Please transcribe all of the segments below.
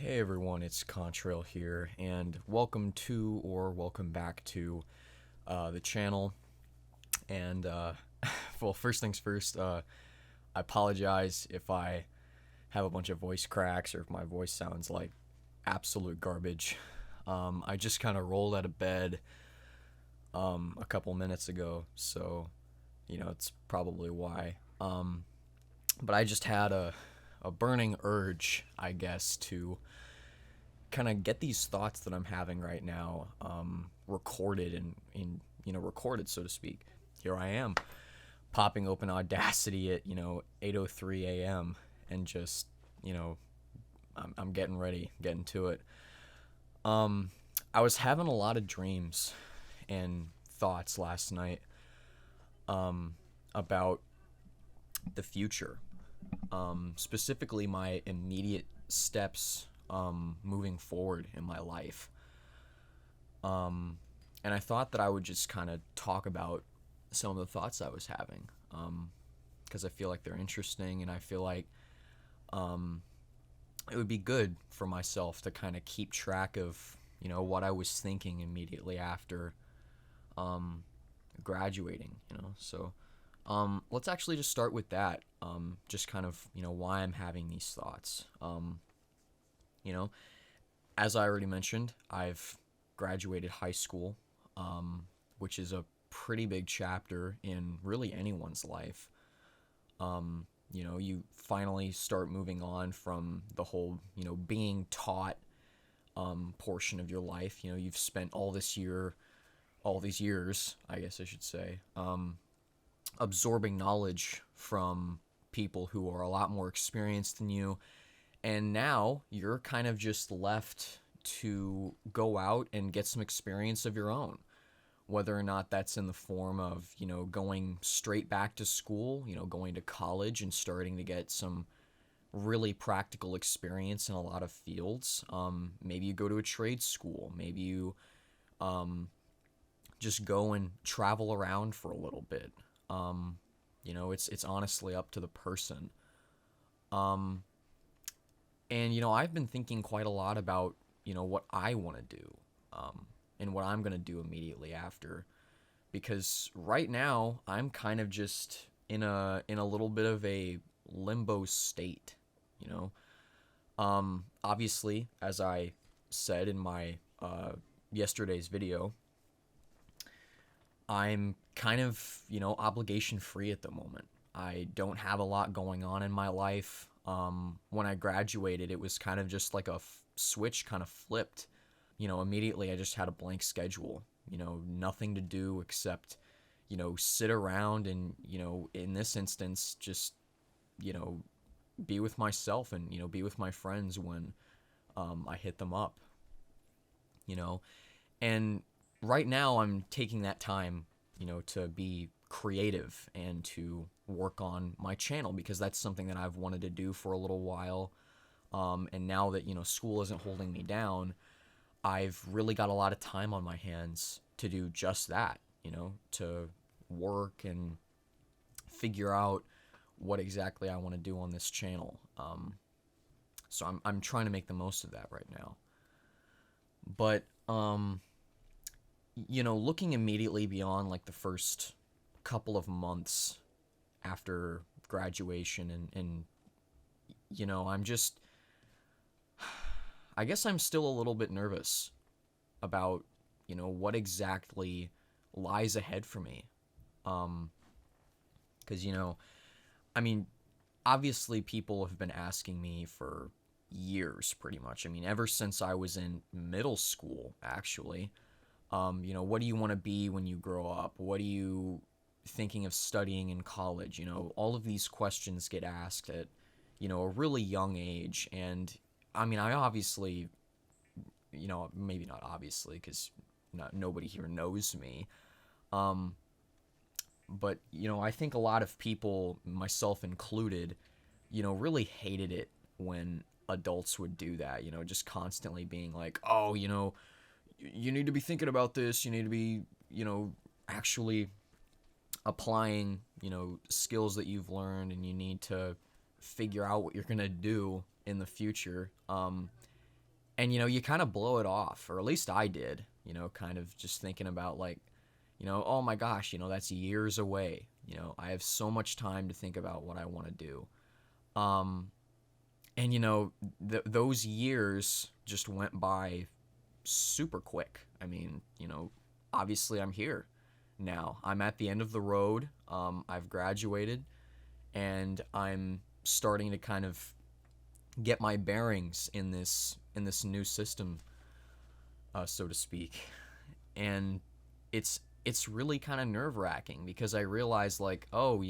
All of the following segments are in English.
Hey everyone, it's Contrail here, and welcome back to the channel. And well, first things first, I apologize if I have a bunch of voice cracks or if my voice sounds like absolute garbage. I just kind of rolled out of bed a couple minutes ago, so it's probably why. But I just had a burning urge, I guess, to kind of get these thoughts that I'm having right now recorded and recorded, so to speak. Here I am, popping open Audacity at 8:03 a.m. and just I'm getting ready, getting to it. I was having a lot of dreams and thoughts last night about the future, specifically my immediate steps moving forward in my life. And I thought that I would just kind of talk about some of the thoughts I was having, because I feel like they're interesting, and I feel like it would be good for myself to kind of keep track of what I was thinking immediately after graduating. So let's actually just start with that. Just kind of why I'm having these thoughts. You know, as I already mentioned, I've graduated high school, which is a pretty big chapter in really anyone's life. You finally start moving on from the whole, being taught portion of your life. You've spent all these years, I guess I should say, absorbing knowledge from people who are a lot more experienced than you, and now you're kind of just left to go out and get some experience of your own, whether or not that's in the form of going straight back to school, going to college and starting to get some really practical experience in a lot of fields. Maybe you go to a trade school, maybe you just go and travel around for a little bit. It's honestly up to the person. um, And I've been thinking quite a lot about what I want to do, and what I'm gonna do immediately after, because right now I'm kind of just in a little bit of a limbo state. You know, Obviously, as I said in my yesterday's video, I'm kind of obligation free at the moment. I don't have a lot going on in my life. When I graduated, it was kind of just like a switch kind of flipped. Immediately I just had a blank schedule. Nothing to do except sit around and in this instance just you know be with myself and be with my friends when I hit them up. You know, and right now I'm taking that time to be creative and to work on my channel, because that's something that I've wanted to do for a little while. And now that school isn't holding me down, I've really got a lot of time on my hands to do just that. To work and figure out what exactly I want to do on this channel. So I'm trying to make the most of that right now. But looking immediately beyond like the first couple of months after graduation, and I'm just, I guess I'm still a little bit nervous about what exactly lies ahead for me. Because I mean, obviously people have been asking me for years, pretty much. I mean, ever since I was in middle school, actually. What do you want to be when you grow up? What are you thinking of studying in college? All of these questions get asked at a really young age. And I mean, I obviously, maybe not obviously, because nobody here knows me. Um, but I think a lot of people, myself included, really hated it when adults would do that. Just constantly being like, oh, you need to be thinking about this. You need to be, actually applying, skills that you've learned, and you need to figure out what you're gonna do in the future. And you kind of blow it off, or at least I did, kind of just thinking about like, oh my gosh, that's years away. I have so much time to think about what I want to do. Um, and those years just went by super quick. I mean, obviously I'm here now. I'm at the end of the road. I've graduated, and I'm starting to kind of get my bearings in this new system, so to speak. And it's really kind of nerve wracking because I realize like, oh,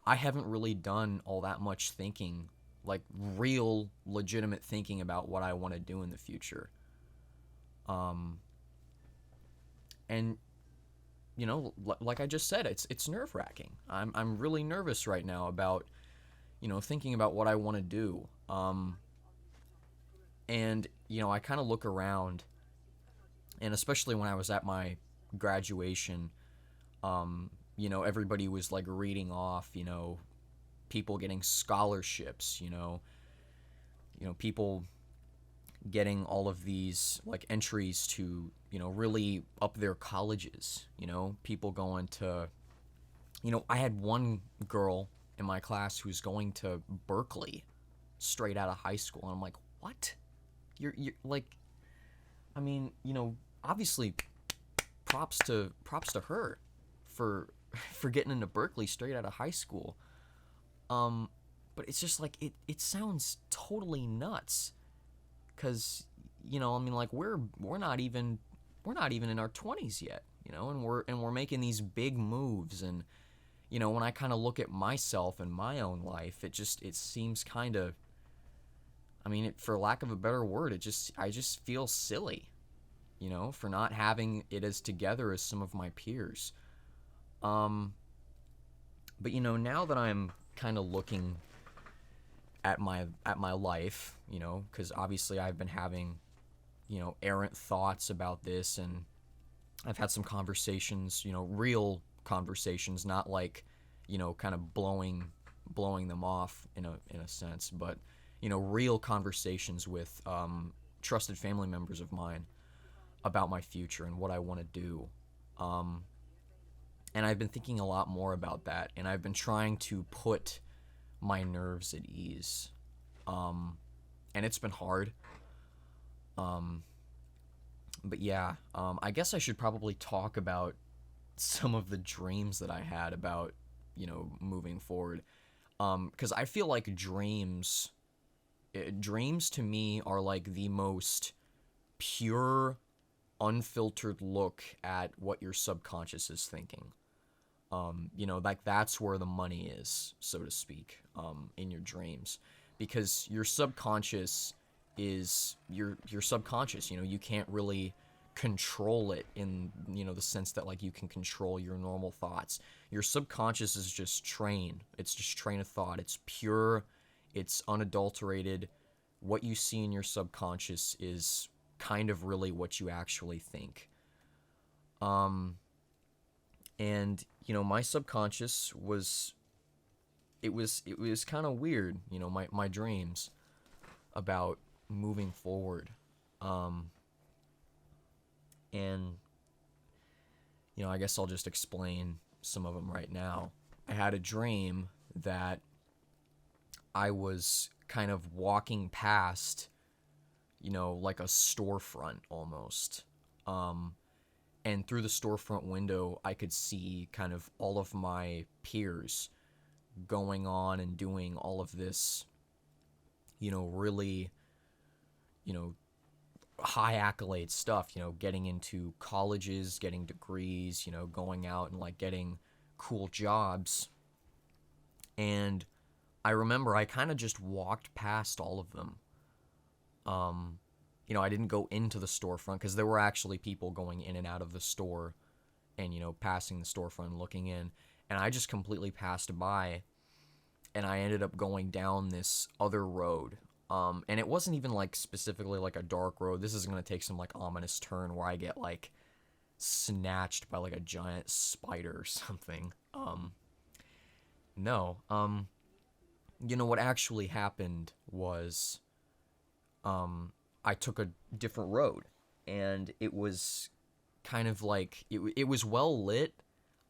I haven't really done all that much thinking, like real legitimate thinking about what I want to do in the future. Um, and like I just said, it's nerve wracking. I'm really nervous right now about thinking about what I want to do. And I kind of look around, and especially when I was at my graduation, everybody was like reading off, people getting scholarships, people getting all of these like entries to, really up their colleges, people going to, I had one girl in my class who's going to Berkeley straight out of high school, and I'm like, what? You're like, I mean, obviously props to her for for getting into Berkeley straight out of high school. Um, but it's just like it sounds totally nuts, cuz I mean, like we're not even in our 20s yet, and we're making these big moves. And when I kind of look at myself and my own life, it seems kind of, I mean, for lack of a better word, I just feel silly, for not having it as together as some of my peers. Um, but now that I'm kind of looking at my life, because obviously I've been having, errant thoughts about this, and I've had some conversations, real conversations, not like, kind of blowing them off in a sense, but real conversations with trusted family members of mine about my future and what I want to do. Um, and I've been thinking a lot more about that, and I've been trying to put my nerves at ease. Um, and it's been hard. Um, but yeah, I guess I should probably talk about some of the dreams that I had about, moving forward. Because I feel like dreams to me are like the most pure, unfiltered look at what your subconscious is thinking. Like that's where the money is, so to speak, in your dreams, because your subconscious is your subconscious. You can't really control it in the sense that like you can control your normal thoughts. Your subconscious is just it's just train of thought. It's pure, it's unadulterated. What you see in your subconscious is kind of really what you actually think. And my subconscious was kind of weird, my dreams about moving forward. And I guess I'll just explain some of them right now. I had a dream that I was kind of walking past, like a storefront almost. And through the storefront window, I could see kind of all of my peers going on and doing all of this, really, you know, high accolade stuff, getting into colleges, getting degrees, going out and like getting cool jobs. And I remember I kind of just walked past all of them. Um, I didn't go into the storefront because there were actually people going in and out of the store and, passing the storefront and looking in. And I just completely passed by, and I ended up going down this other road. And it wasn't even like specifically like a dark road. This is going to take some like ominous turn where I get like snatched by like a giant spider or something. No. What actually happened was, I took a different road, and it was kind of like it was well lit.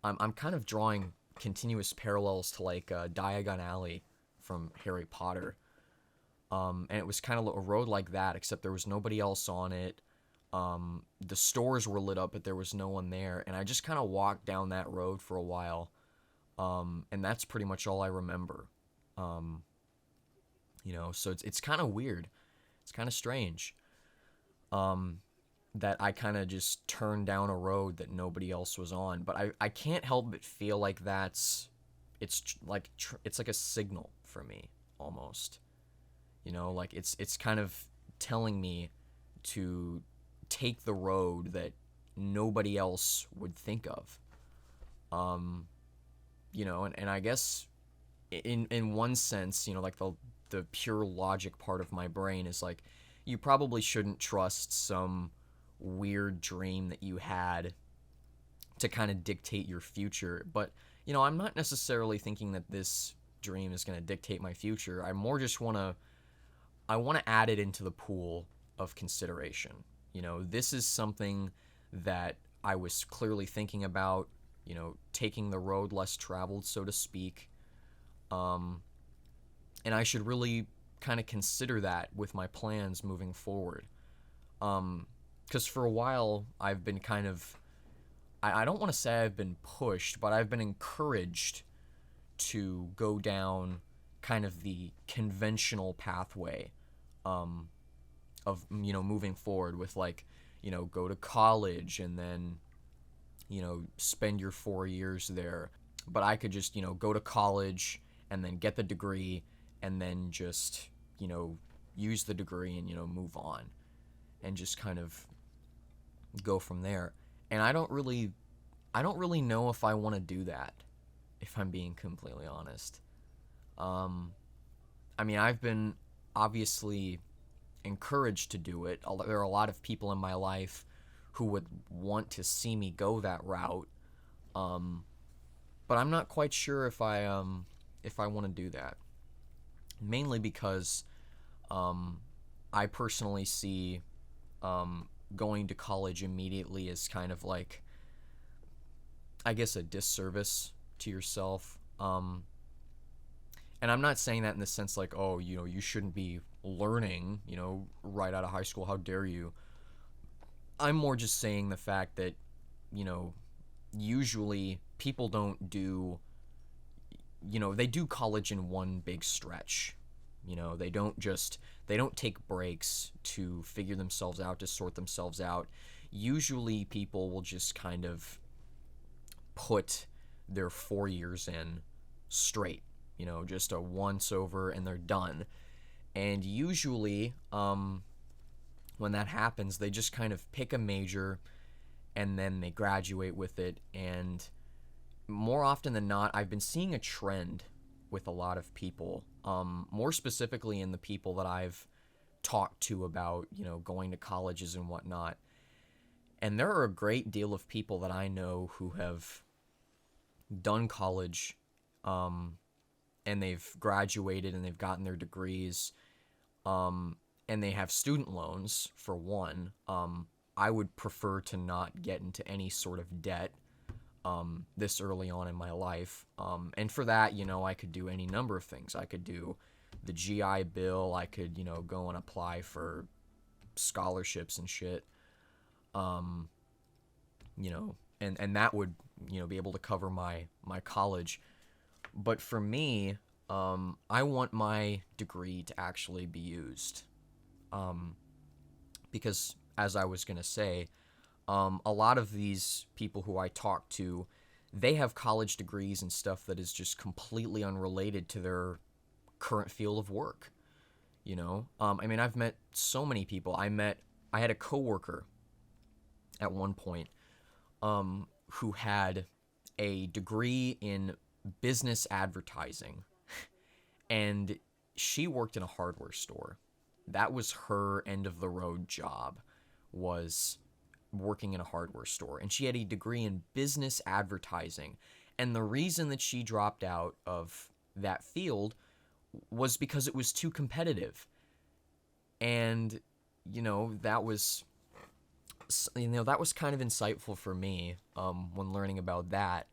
I'm kind of drawing continuous parallels to like Diagon Alley from Harry Potter. And it was kind of a road like that, except there was nobody else on it. The stores were lit up, but there was no one there, and I just kind of walked down that road for a while. And that's pretty much all I remember. Um, so it's kind of weird. It's kind of strange. Um, that I kind of just turned down a road that nobody else was on, but I can't help but feel like it's like a signal for me almost. Like it's kind of telling me to take the road that nobody else would think of. Um, and I guess in one sense, like the pure logic part of my brain is like, you probably shouldn't trust some weird dream that you had to kind of dictate your future. But, I'm not necessarily thinking that this dream is going to dictate my future. I more just I want to add it into the pool of consideration. This is something that I was clearly thinking about, taking the road less traveled, so to speak. And I should really kind of consider that with my plans moving forward. Because for a while, I've been kind of, I don't want to say I've been pushed, but I've been encouraged to go down kind of the conventional pathway of moving forward with, like, go to college and then spend your 4 years there. But I could just go to college and then get the degree and then just use the degree and move on and just kind of go from there. And I don't really know if I want to do that, if I'm being completely honest. I mean, I've been obviously encouraged to do it. There are a lot of people in my life who would want to see me go that route. But I'm not quite sure if I want to do that. Mainly because I personally see going to college immediately as kind of like, I guess, a disservice to yourself. And I'm not saying that in the sense like, oh, you shouldn't be learning, right out of high school. How dare you? I'm more just saying the fact that, usually people don't do, they do college in one big stretch. They don't take breaks to figure themselves out, to sort themselves out. Usually people will just kind of put their 4 years in straight, just a once over and they're done. And usually, when that happens, they just kind of pick a major and then they graduate with it. And more often than not, I've been seeing a trend with a lot of people, more specifically in the people that I've talked to about, going to colleges and whatnot. And there are a great deal of people that I know who have done college, and they've graduated and they've gotten their degrees, and they have student loans, for one. I would prefer to not get into any sort of debt this early on in my life. And for that, I could do any number of things. I could do the GI Bill. I could, go and apply for scholarships and shit. And that would, be able to cover my college. But for me, I want my degree to actually be used. Because, as I was going to say, a lot of these people who I talk to, they have college degrees and stuff that is just completely unrelated to their current field of work. I mean, I've met so many people. I had a coworker at one point, who had a degree in business advertising, and she worked in a hardware store. That was her end of the road job, was working in a hardware store, and she had a degree in business advertising. And the reason that she dropped out of that field was because it was too competitive. And that was that was kind of insightful for me when learning about that,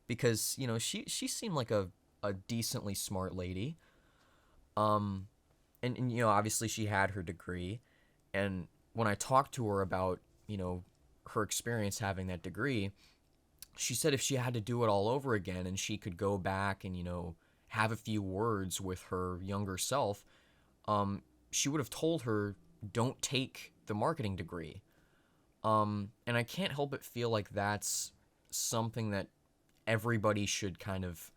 because she seemed like a decently smart lady. um and obviously she had her degree. And when I talked to her about her experience having that degree, she said if she had to do it all over again and she could go back and have a few words with her younger self, she would have told her, don't take the marketing degree. And I can't help but feel like that's something that everybody should kind of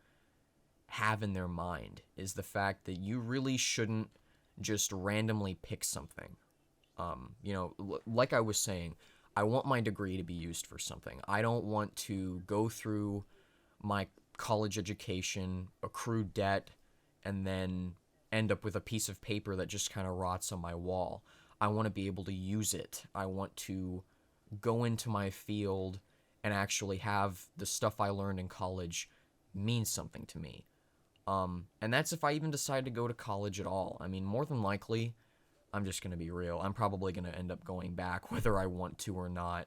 have in their mind, is the fact that you really shouldn't just randomly pick something. Like I was saying, I want my degree to be used for something. I don't want to go through my college education, accrue debt, and then end up with a piece of paper that just kind of rots on my wall. I want to be able to use it. I want to go into my field and actually have the stuff I learned in college mean something to me. And that's if I even decide to go to college at all. I mean, more than likely, I'm just going to be real, I'm probably going to end up going back whether I want to or not,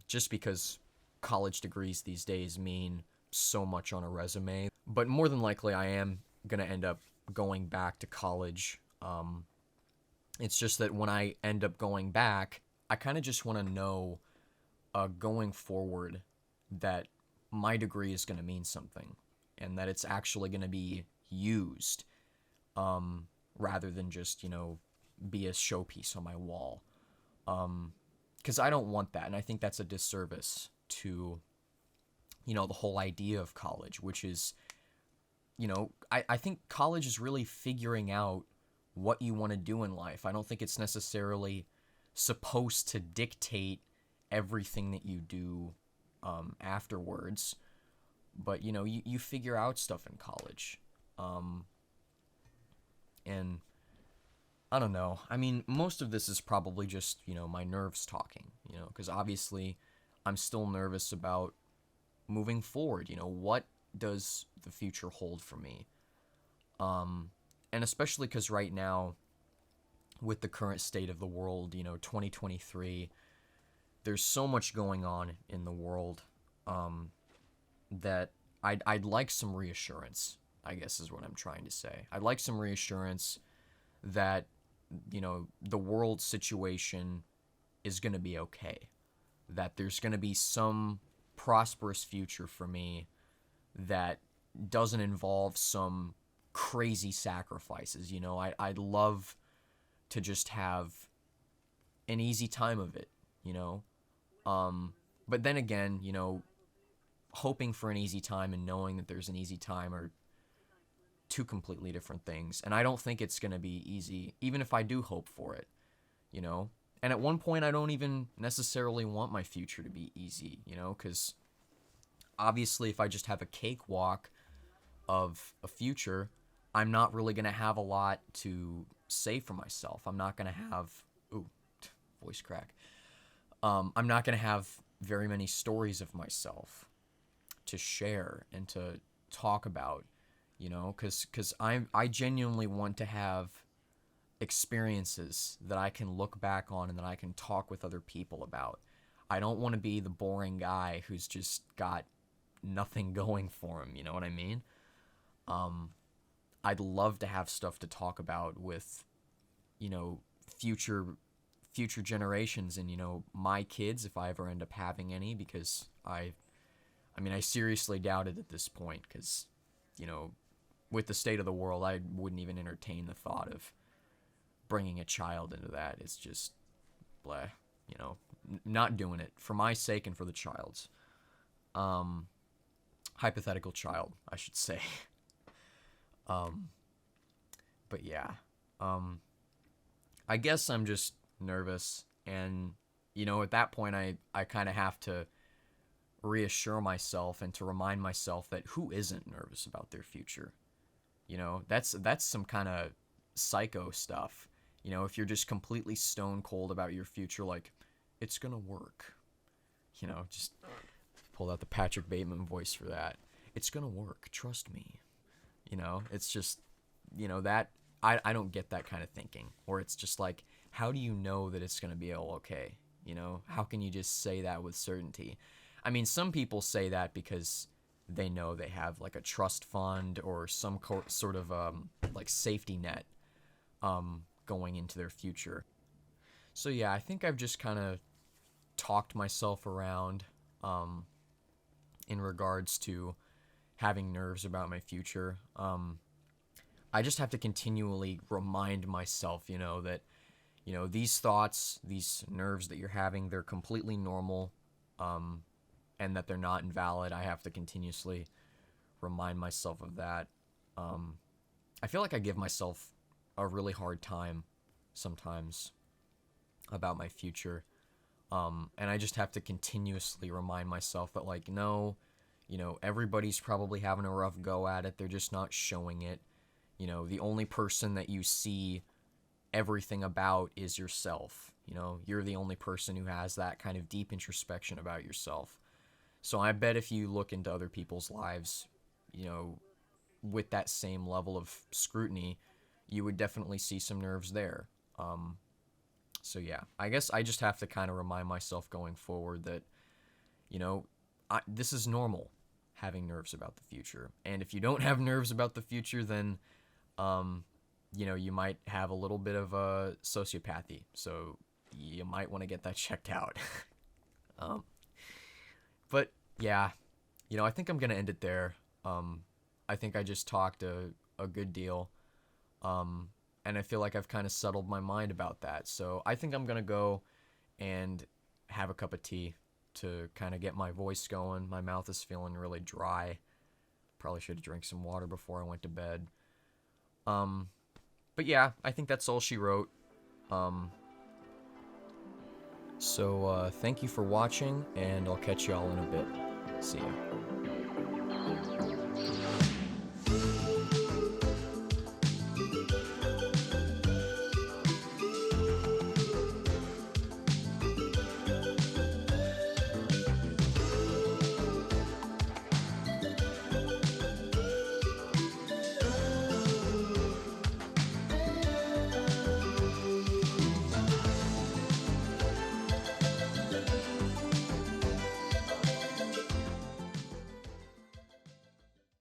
just because college degrees these days mean so much on a resume. But more than likely, I am going to end up going back to college. It's just that when I end up going back, I kind of just want to know, going forward, that my degree is going to mean something and that it's actually going to be used, rather than just, be a showpiece on my wall. Because I don't want that. And I think that's a disservice to, the whole idea of college, which is, I think college is really figuring out what you want to do in life. I don't think it's necessarily supposed to dictate everything that you do afterwards. But, you figure out stuff in college. And I don't know. I mean, most of this is probably just, my nerves talking, because obviously I'm still nervous about moving forward. What does the future hold for me? And especially because right now, with the current state of the world, 2023, there's so much going on in the world, that I'd like some reassurance, I guess is what I'm trying to say. I'd like some reassurance that, the world situation is going to be okay. That there's going to be some prosperous future for me that doesn't involve some crazy sacrifices. I'd love to just have an easy time of it, But then again, hoping for an easy time and knowing that there's an easy time are two completely different things. And I don't think it's going to be easy, even if I do hope for it, And at one point, I don't even necessarily want my future to be easy, because obviously if I just have a cakewalk of a future, I'm not really going to have a lot to say for myself. I'm not going to have, voice crack. I'm not going to have very many stories of myself to share and to talk about, because I genuinely want to have experiences that I can look back on and that I can talk with other people about. I don't want to be the boring guy who's just got nothing going for him, you know what I mean? I'd love to have stuff to talk about with, future generations and, my kids, if I ever end up having any, because I seriously doubt it at this point, because, with the state of the world, I wouldn't even entertain the thought of bringing a child into that. It's just, bleh, not doing it for my sake and for the child's. Hypothetical child, I should say. But yeah, I guess I'm just nervous, and, at that point, I kind of have to reassure myself and to remind myself that who isn't nervous about their future? That's some kind of psycho stuff. If you're just completely stone cold about your future, like, it's gonna work. Just pulled out the Patrick Bateman voice for that. It's gonna work, trust me. It's just, that I don't get that kind of thinking. Or it's just like, how do you know that it's going to be all okay? You know, how can you just say that with certainty? I mean, some people say that because they know they have like a trust fund or some sort of like safety net going into their future. So yeah, I think I've just kind of talked myself around in regards to having nerves about my future. I just have to continually remind myself, that these thoughts, these nerves that you're having, they're completely normal, and that they're not invalid. I have to continuously remind myself of that. I feel like I give myself a really hard time sometimes about my future. And I just have to continuously remind myself that, like, no, everybody's probably having a rough go at it. They're just not showing it. The only person that you see everything about is yourself. You're the only person who has that kind of deep introspection about yourself. So I bet if you look into other people's lives, with that same level of scrutiny, you would definitely see some nerves there. So yeah, I guess I just have to kind of remind myself going forward that, this is normal, having nerves about the future. And if you don't have nerves about the future, then, you might have a little bit of a sociopathy. So you might want to get that checked out. But yeah, I think I'm going to end it there. I think I just talked a good deal. And I feel like I've kind of settled my mind about that. So I think I'm going to go and have a cup of tea to kind of get my voice going. My mouth is feeling really dry. Probably should have drank some water before I went to bed. But yeah, I think that's all she wrote. So thank you for watching, and I'll catch y'all in a bit. See ya.